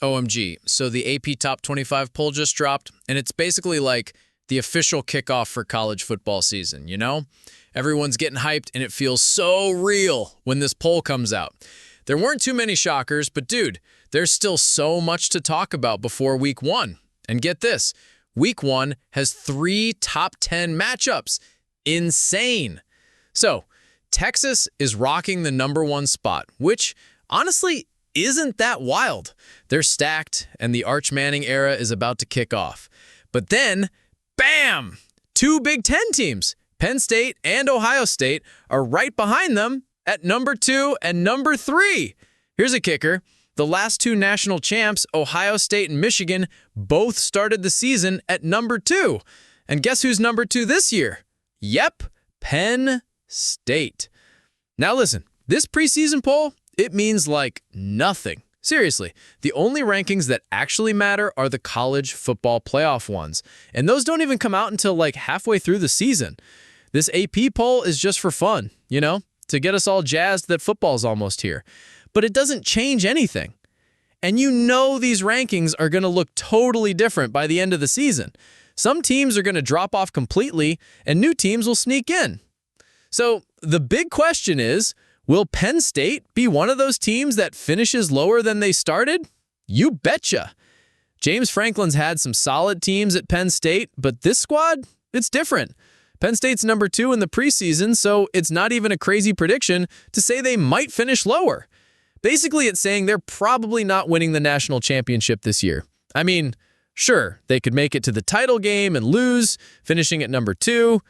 OMG. So the AP Top 25 poll just dropped, and it's basically like the official kickoff for college football season, you know? Everyone's getting hyped, and it feels so real when this poll comes out. There weren't too many shockers, but dude, there's still so much to talk about before Week 1. And get this, Week 1 has 3 top 10 matchups. Insane. So, Texas is rocking the #1 spot, which honestly isn't that wild. They're stacked, and the Arch Manning era is about to kick off. But then, bam! 2 Big Ten teams, Penn State and Ohio State, are right behind them at #2 and #3. Here's a kicker. The last 2 national champs, Ohio State and Michigan, both started the season at #2. And guess who's #2 this year? Yep, Penn State. Now listen, this preseason poll, it means like nothing. Seriously, the only rankings that actually matter are the college football playoff ones. And those don't even come out until like halfway through the season. This AP poll is just for fun, you know, to get us all jazzed that football's almost here. But it doesn't change anything. And you know these rankings are going to look totally different by the end of the season. Some teams are going to drop off completely, and new teams will sneak in. So the big question is, will Penn State be one of those teams that finishes lower than they started? You betcha. James Franklin's had some solid teams at Penn State, but this squad, it's different. Penn State's #2 in the preseason, so it's not even a crazy prediction to say they might finish lower. Basically, it's saying they're probably not winning the national championship this year. I mean, sure, they could make it to the title game and lose, finishing at #2,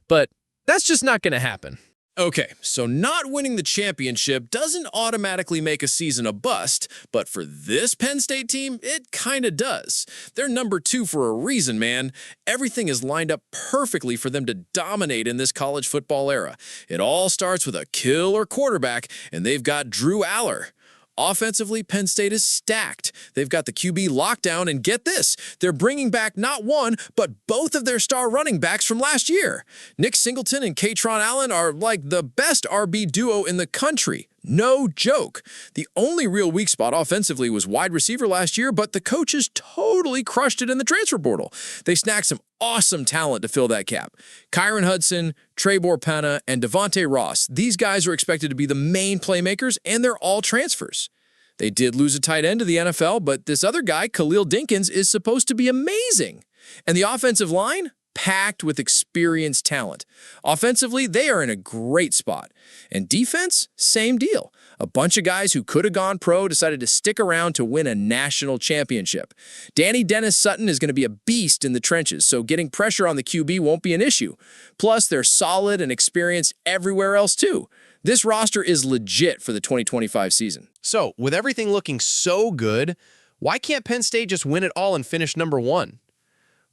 but that's just not going to happen. Okay, so not winning the championship doesn't automatically make a season a bust, but for this Penn State team, it kinda does. They're #2 for a reason, man. Everything is lined up perfectly for them to dominate in this college football era. It all starts with a killer quarterback, and they've got Drew Allar. Offensively, Penn State is stacked. They've got the QB lockdown, and get this, they're bringing back not one, but both of their star running backs from last year. Nick Singleton and Kaytron Allen are like the best RB duo in the country. No joke. The only real weak spot offensively was wide receiver last year, but the coaches totally crushed it in the transfer portal. They snagged some awesome talent to fill that gap. Kyron Hudson, Trebor Penna, and Devontae Ross. These guys are expected to be the main playmakers, and they're all transfers. They did lose a tight end to the NFL, but this other guy, Khalil Dinkins, is supposed to be amazing. And the offensive line? Packed with experienced talent. Offensively, they are in a great spot. And defense? Same deal. A bunch of guys who could have gone pro decided to stick around to win a national championship. Danny Dennis Sutton is going to be a beast in the trenches, so getting pressure on the QB won't be an issue. Plus, they're solid and experienced everywhere else too. This roster is legit for the 2025 season. So, with everything looking so good, why can't Penn State just win it all and finish #1?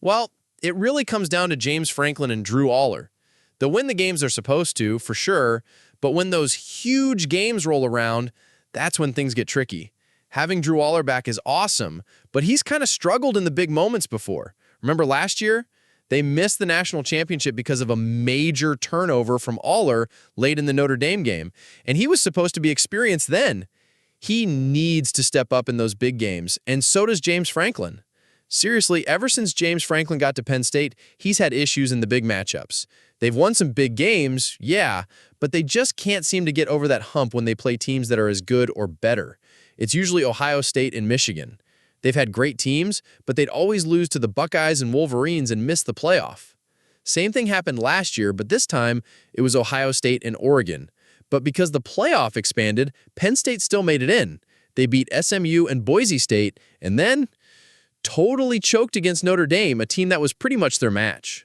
Well, it really comes down to James Franklin and Drew Allar. They'll win the games they're supposed to, for sure, but when those huge games roll around, that's when things get tricky. Having Drew Allar back is awesome, but he's kind of struggled in the big moments before. Remember last year? They missed the national championship because of a major turnover from Allar late in the Notre Dame game, and he was supposed to be experienced then. He needs to step up in those big games, and so does James Franklin. Seriously, ever since James Franklin got to Penn State, he's had issues in the big matchups. They've won some big games, yeah, but they just can't seem to get over that hump when they play teams that are as good or better. It's usually Ohio State and Michigan. They've had great teams, but they'd always lose to the Buckeyes and Wolverines and miss the playoff. Same thing happened last year, but this time it was Ohio State and Oregon. But because the playoff expanded, Penn State still made it in. They beat SMU and Boise State, and then totally choked against Notre Dame, a team that was pretty much their match.